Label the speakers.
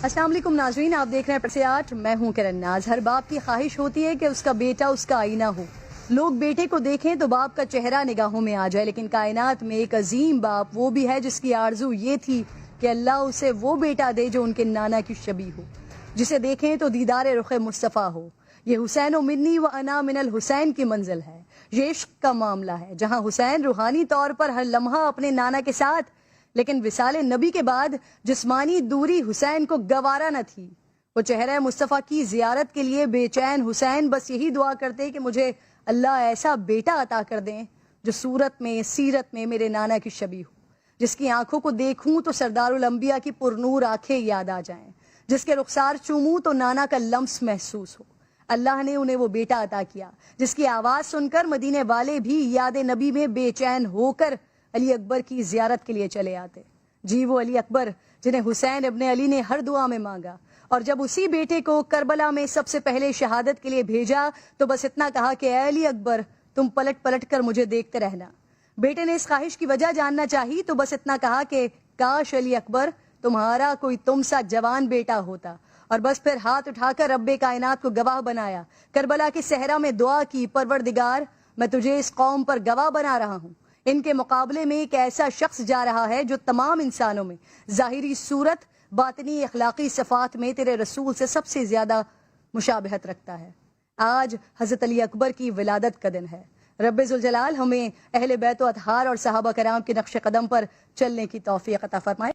Speaker 1: अस्सलाम वालेकुम नाज़रीन, आप देख रहे हैं प्रसियाट। मैं हूं किरण नाज। हर बाप की ख्वाहिश होती है कि उसका बेटा उसका आईना हो। लोग बेटे को देखें तो बाप का चेहरा निगाहों में आ जाए, लेकिन कायनात में एक अजीम बाप वो भी है जिसकी आरजू ये थी कि अल्लाह उसे वो बेटा दे जो उनके नाना की शबी हो, जिसे देखें तो दीदार रुख मुस्तफ़ा हो। ये हुसैन व मिन्नी व अना मिनल हुसैन की मंजिल है। ये इश्क का मामला है जहाँ हुसैन रूहानी तौर पर हर लम्हा अपने नाना के साथ, लेकिन विसाले नबी के बाद जिस्मानी दूरी हुसैन को गवारा न थी। वो चेहरा मुस्तफ़ा की जियारत के लिए बेचैन हुसैन बस यही दुआ करते कि मुझे अल्लाह ऐसा बेटा अता कर दें जो सूरत में सीरत में मेरे नाना की शबी हो, जिसकी आंखों को देखूं तो सरदारुल अंबिया की पुरनूर आंखें याद आ जाएं, जिसके रुखसार चूमूं तो नाना का लम्स महसूस हो। अल्लाह ने उन्हें वो बेटा अता किया जिसकी आवाज़ सुनकर मदीने वाले भी याद नबी में बेचैन होकर अली अकबर की जियारत के लिए चले आते। जी वो अली अकबर जिन्हें हुसैन इब्ने अली ने हर दुआ में मांगा, और जब उसी बेटे को करबला में सबसे पहले शहादत के लिए भेजा तो बस इतना कहा कि ऐ अली अकबर, तुम पलट पलट कर मुझे देखते रहना। बेटे ने इस ख्वाहिश की वजह जानना चाही तो बस इतना कहा कि काश अली अकबर तुम्हारा कोई तुम सा जवान बेटा होता, और बस फिर हाथ उठाकर रब्बे कायनात को गवाह बनाया। करबला के सहरा में दुआ की, परवरदिगार मैं तुझे इस कौम पर गवाह बना रहा हूँ। इनके मुकाबले में एक ऐसा शख्स जा रहा है जो तमाम इंसानों में ज़ाहिरी सूरत बातनी अखलाकी सफ़ात में तेरे रसूल से सबसे ज़्यादा मुशाबहत रखता है। आज हज़रत अली अकबर की विलादत का दिन है। रब्बे ज़ुल जलाल हमें अहले बैत व अतहार और सहाबा कराम के नक्श कदम पर चलने की तौफीक अता फरमाए।